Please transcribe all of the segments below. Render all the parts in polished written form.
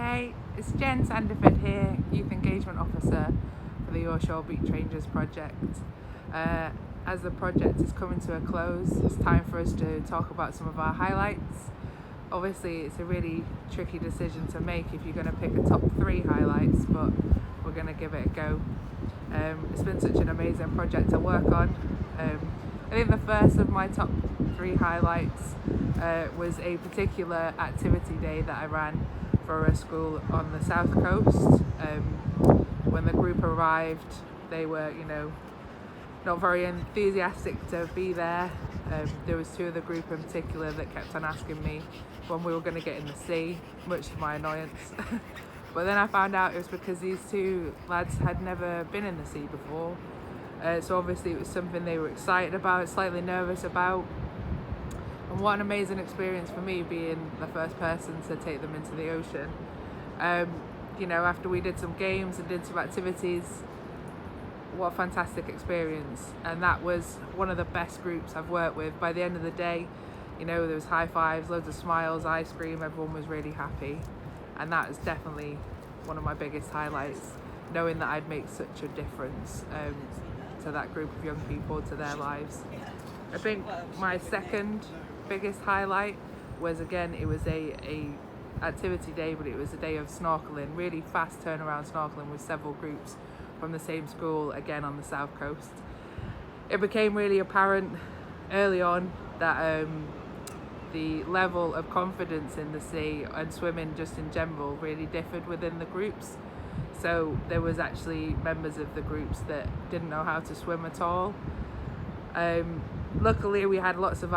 Hey, it's Jen Sandiford here, Youth Engagement Officer for the Yorkshire Beach Rangers project. As the project is coming to a close, it's time for us to talk about some of our highlights. Obviously, it's a really tricky decision to make if you're going to pick a top 3 highlights, but we're going to give it a go. It's been such an amazing project to work on. I think the first of my top 3 highlights was a particular activity day that I ran for a school on the south coast. When the group arrived, they were, not very enthusiastic to be there. There was 2 of the group in particular that kept on asking me when we were going to get in the sea, much to my annoyance. But then I found out it was because these 2 lads had never been in the sea before. So obviously it was something they were excited about, slightly nervous about. And what an amazing experience for me being the first person to take them into the ocean. After we did some games and did some activities, what a fantastic experience. And that was one of the best groups I've worked with. By the end of the day, there was high fives, loads of smiles, ice cream, everyone was really happy. And that is definitely one of my biggest highlights, knowing that I'd make such a difference to that group of young people, to their lives. I think my second biggest highlight was, again, it was a activity day, but it was a day of snorkeling, really fast turnaround snorkeling with several groups from the same school, again on the south coast. It became really apparent early on that the level of confidence in the sea and swimming just in general really differed within the groups. So there was actually members of the groups that didn't know how to swim at all. Luckily, we had lots of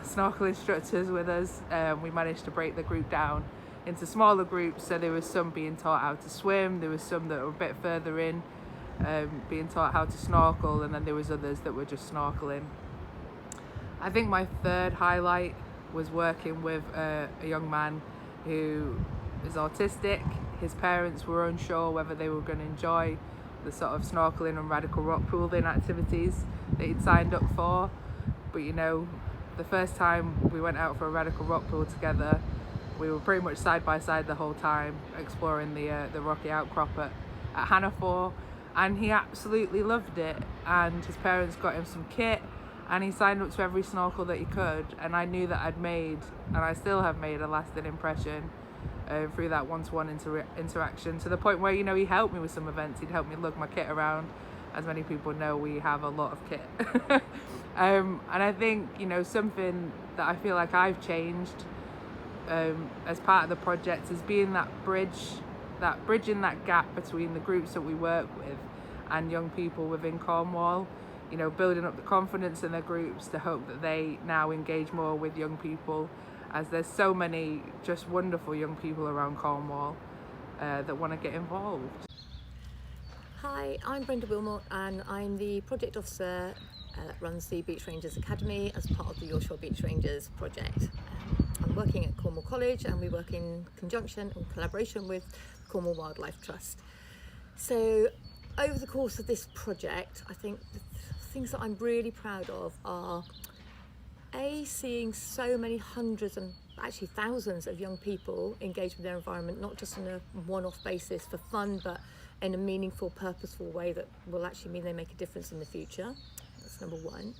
snorkel instructors with us. We managed to break the group down into smaller groups, so there was some being taught how to swim, there was some that were a bit further in being taught how to snorkel, and then there was others that were just snorkeling. I think my third highlight was working with a young man who is autistic. His parents were unsure whether they were going to enjoy the sort of snorkeling and radical rock pooling activities that he'd signed up for. But the first time we went out for a radical rock pool together, we were pretty much side by side the whole time, exploring the rocky outcrop at Hannaford, and he absolutely loved it. And his parents got him some kit, and he signed up to every snorkel that he could. And I knew that I'd made, and I still have made, a lasting impression through that one-to-one interaction, to the point where he helped me with some events. He'd help me lug my kit around. As many people know, we have a lot of kit. And I think something that I feel like I've changed as part of the project is being bridging that gap between the groups that we work with and young people within Cornwall. Building up the confidence in their groups to hope that they now engage more with young people, as there's so many just wonderful young people around Cornwall that want to get involved. Hi, I'm Brenda Wilmore, and I'm the project officer that runs the Beach Rangers Academy as part of the Yorkshire Beach Rangers project. I'm working at Cornwall College, and we work in conjunction and collaboration with Cornwall Wildlife Trust. So over the course of this project, I think the things that I'm really proud of are seeing so many hundreds and actually thousands of young people engage with their environment, not just on a one-off basis for fun, but in a meaningful, purposeful way that will actually mean they make a difference in the future. That's number one.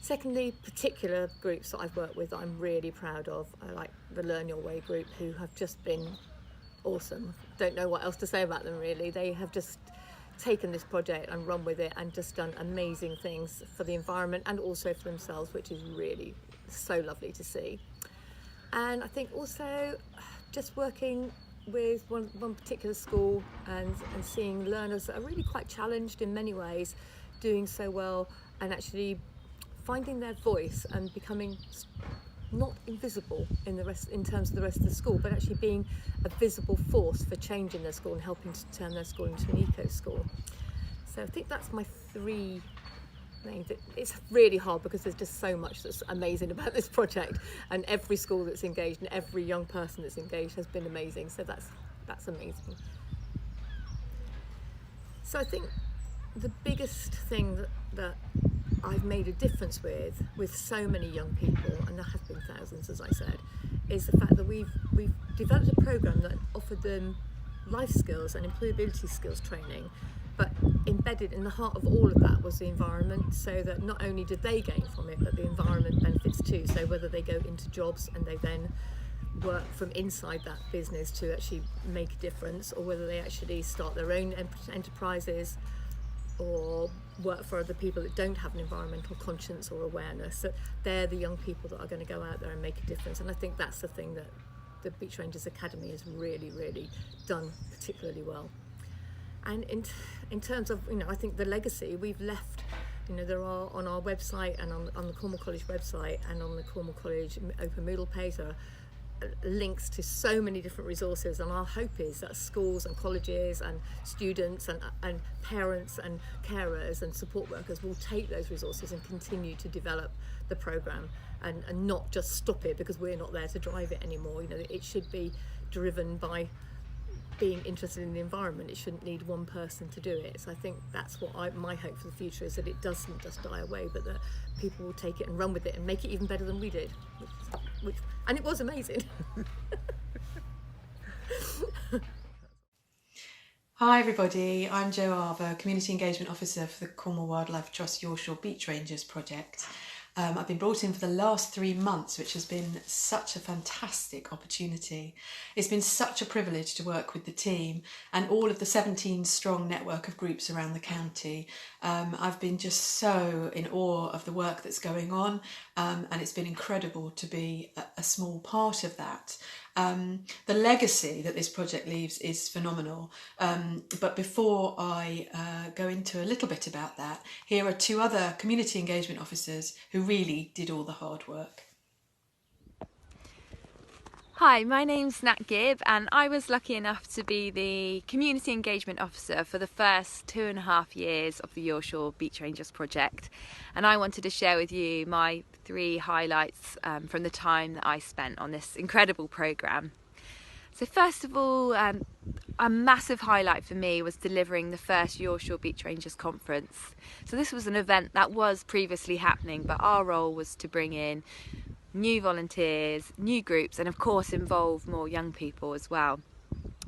Secondly, particular groups that I've worked with that I'm really proud of, I like the Learn Your Way group, who have just been awesome. Don't know what else to say about them, really. They have just taken this project and run with it and just done amazing things for the environment and also for themselves, which is really so lovely to see. And I think also just working with one particular school and seeing learners that are really quite challenged in many ways, doing so well and actually finding their voice and becoming not invisible in terms of the rest of the school, but actually being a visible force for change in their school and helping to turn their school into an eco school. So I think that's my 3 names. It's really hard because there's just so much that's amazing about this project, and every school that's engaged and every young person that's engaged has been amazing. So that's amazing. So I think the biggest thing that I've made a difference with so many young people, and there have been thousands, as I said, is the fact that we've developed a programme that offered them life skills and employability skills training, but embedded in the heart of all of that was the environment, so that not only did they gain from it, but the environment benefits too. So whether they go into jobs and they then work from inside that business to actually make a difference, or whether they actually start their own enterprises or work for other people that don't have an environmental conscience or awareness, that they're the young people that are going to go out there and make a difference. And I think that's the thing that the Beach Rangers Academy has really, really done particularly well. And in terms of, I think the legacy we've left, there are on our website and on the Cornwall College website and on the Cornwall College open Moodle page, there are links to so many different resources, and our hope is that schools and colleges and students and parents and carers and support workers will take those resources and continue to develop the programme and not just stop it because we're not there to drive it anymore. It should be driven by being interested in the environment. It shouldn't need one person to do it. So I think that's what my hope for the future is, that it doesn't just die away, but that people will take it and run with it and make it even better than we did, and it was amazing. Hi everybody, I'm Jo Arver, Community Engagement Officer for the Cornwall Wildlife Trust Yorkshire Beach Rangers project. I've been brought in for the last 3 months, which has been such a fantastic opportunity. It's been such a privilege to work with the team and all of the 17 strong network of groups around the county. I've been just so in awe of the work that's going on, and it's been incredible to be a small part of that. The legacy that this project leaves is phenomenal, but before I go into a little bit about that, here are 2 other community engagement officers who really did all the hard work. Hi, my name's Nat Gibb, and I was lucky enough to be the Community Engagement Officer for the first 2.5 years of the Yorkshire Beach Rangers project, and I wanted to share with you my 3 highlights from the time that I spent on this incredible programme. So first of all, a massive highlight for me was delivering the first Yorkshire Beach Rangers conference. So this was an event that was previously happening, but our role was to bring in new volunteers, new groups, and of course involve more young people as well.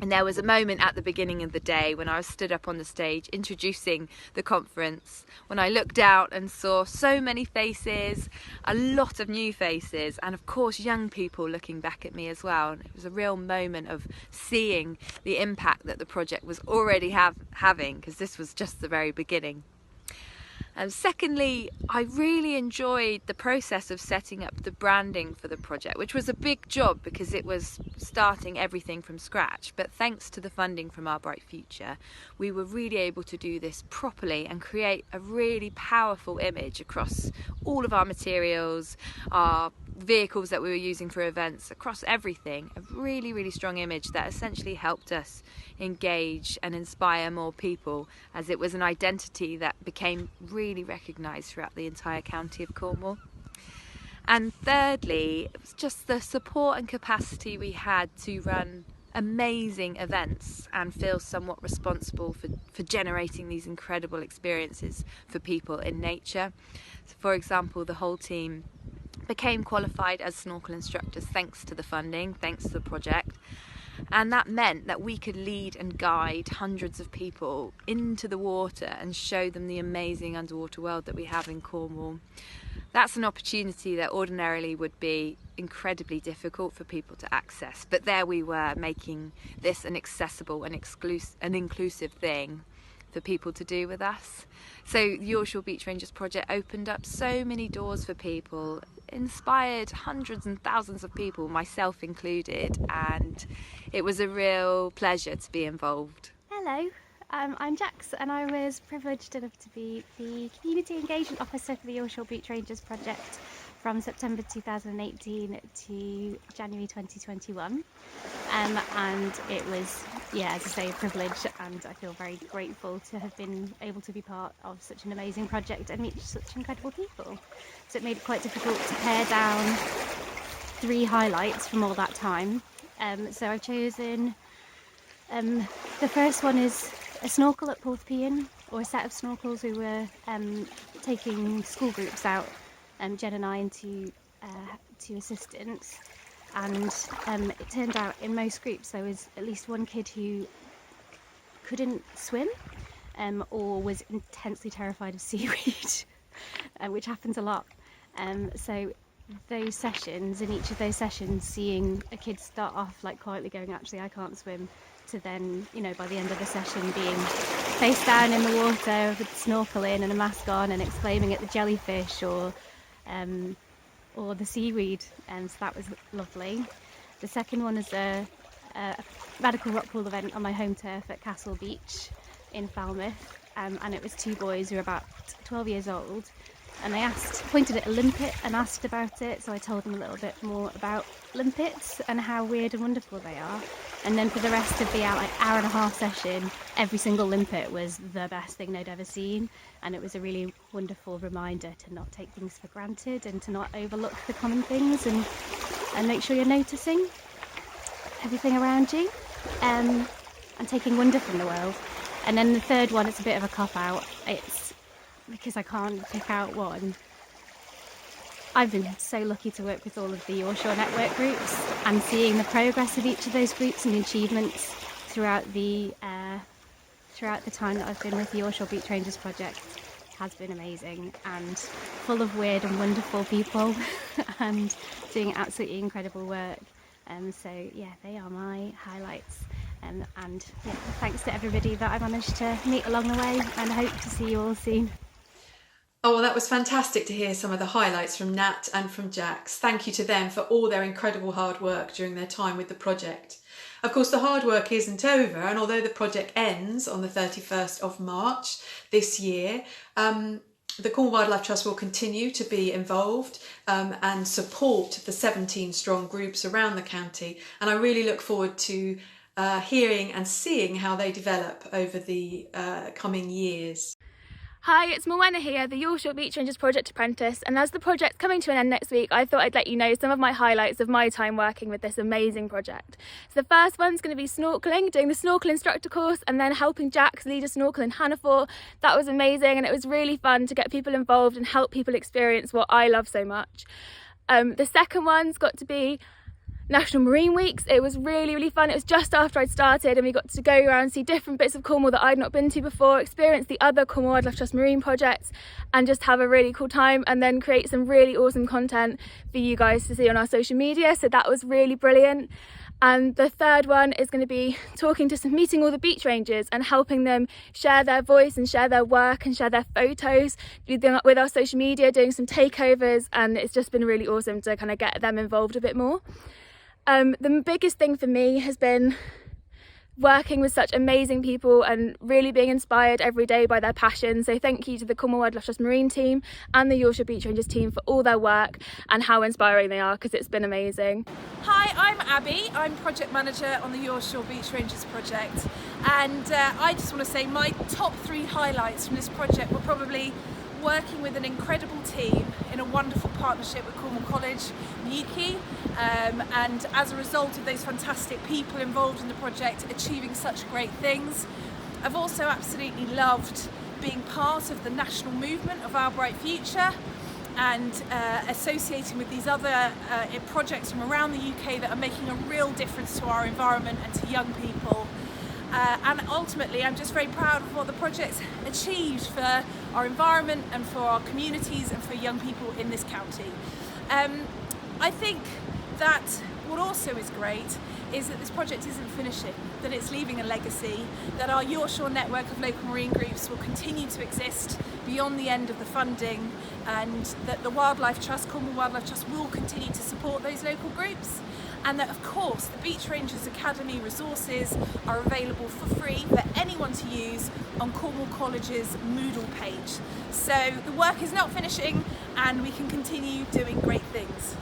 And there was a moment at the beginning of the day when I was stood up on the stage introducing the conference, when I looked out and saw so many faces, a lot of new faces, and of course young people looking back at me as well. And it was a real moment of seeing the impact that the project was already having, because this was just the very beginning. And secondly, I really enjoyed the process of setting up the branding for the project, which was a big job because it was starting everything from scratch. But thanks to the funding from Our Bright Future, we were really able to do this properly and create a really powerful image across all of our materials, our vehicles that we were using for events, across everything. A really, really strong image that essentially helped us engage and inspire more people, as it was an identity that became really recognised throughout the entire county of Cornwall. And thirdly, it was just the support and capacity we had to run amazing events and feel somewhat responsible for generating these incredible experiences for people in nature. So for example, the whole team became qualified as snorkel instructors thanks to the funding, thanks to the project. And that meant that we could lead and guide hundreds of people into the water and show them the amazing underwater world that we have in Cornwall. That's an opportunity that ordinarily would be incredibly difficult for people to access, but there we were, making this an accessible and inclusive thing for people to do with us. So the Yorkshire Beach Rangers project opened up so many doors for people, inspired hundreds and thousands of people, myself included, and it was a real pleasure to be involved. Hello, I'm Jax, and I was privileged enough to be the Community Engagement Officer for the Yorkshire Beach Rangers project from September 2018 to January 2021. And it was, as I say, a privilege, and I feel very grateful to have been able to be part of such an amazing project and meet such incredible people. So it made it quite difficult to pare down 3 highlights from all that time. So I've chosen, the first one is a snorkel at Porthpean, or a set of snorkels. We were taking school groups out, Jen and I, and 2 assistants, and it turned out in most groups there was at least one kid who couldn't swim or was intensely terrified of seaweed, which happens a lot. So those sessions, in each of those sessions, seeing a kid start off like quietly going, actually I can't swim, to then, you know, by the end of the session being face down in the water with snorkel in and a mask on and exclaiming at the jellyfish or the seaweed, and so that was lovely. The second one is a radical rock pool event on my home turf at Castle Beach in Falmouth, and it was two boys who were about 12 years old, and they pointed at a limpet and asked about it, so I told them a little bit more about limpets and how weird and wonderful they are. And then for the rest of the hour and a half session, every single limpet was the best thing they'd ever seen, and it was a really wonderful reminder to not take things for granted and to not overlook the common things, and make sure you're noticing everything around you, and taking wonder from the world. And then the third one, it's a bit of a cop-out. It's because I can't pick out one. I've been so lucky to work with all of the Yorkshire network groups, and seeing the progress of each of those groups and the achievements throughout the time that I've been with the Yorkshire Beach Rangers project has been amazing, and full of weird and wonderful people and doing absolutely incredible work. So yeah, they are my highlights. And yeah, thanks to everybody that I managed to meet along the way, and I hope to see you all soon. Oh, well, that was fantastic to hear some of the highlights from Nat and from Jax. Thank you to them for all their incredible hard work during their time with the project. Of course, the hard work isn't over, and although the project ends on the 31st of March this year, the Cornwall Wildlife Trust will continue to be involved and support the 17 strong groups around the county, and I really look forward to hearing and seeing how they develop over the coming years. Hi, it's Morwenna here, the Yorkshire Beach Rangers Project Apprentice, and as the project's coming to an end next week, I thought I'd let you know some of my highlights of my time working with this amazing project. So the first one's going to be snorkelling, doing the snorkel instructor course, and then helping Jax lead a snorkel in Hannaford. That was amazing, and it was really fun to get people involved and help people experience what I love so much. The second one's got to be National Marine Weeks. It was really fun. It was just after I'd started, and we got to go around and see different bits of Cornwall that I'd not been to before, experience the other Cornwall Wildlife Trust marine projects, and just have a really cool time, and then create some really awesome content for you guys to see on our social media. So that was really brilliant. And the third one is going to be meeting all the beach rangers and helping them share their voice and share their work and share their photos with our social media, doing some takeovers, and it's just been really awesome to kind of get them involved a bit more. The biggest thing for me has been working with such amazing people and really being inspired every day by their passion. So thank you to the Cornwall Wildlife Trust Marine team and the Yorkshire Beach Rangers team for all their work and how inspiring they are, because it's been amazing. Hi, I'm Abby. I'm Project Manager on the Yorkshire Beach Rangers project, and I just want to say my top 3 highlights from this project were probably working with an incredible team in a wonderful partnership with Cornwall College, Newquay, and as a result of those fantastic people involved in the project achieving such great things. I've also absolutely loved being part of the national movement of Our Bright Future and associating with these other projects from around the UK that are making a real difference to our environment and to young people. And ultimately, I'm just very proud of what the project's achieved for our environment and for our communities and for young people in this county. I think that what also is great is that this project isn't finishing, that it's leaving a legacy, that our Yorkshire network of local marine groups will continue to exist beyond the end of the funding, and that the Wildlife Trust, Cornwall Wildlife Trust, will continue to support those local groups. And that, of course, the Beach Rangers Academy resources are available for free for anyone to use on Cornwall College's Moodle page. So the work is not finishing, and we can continue doing great things.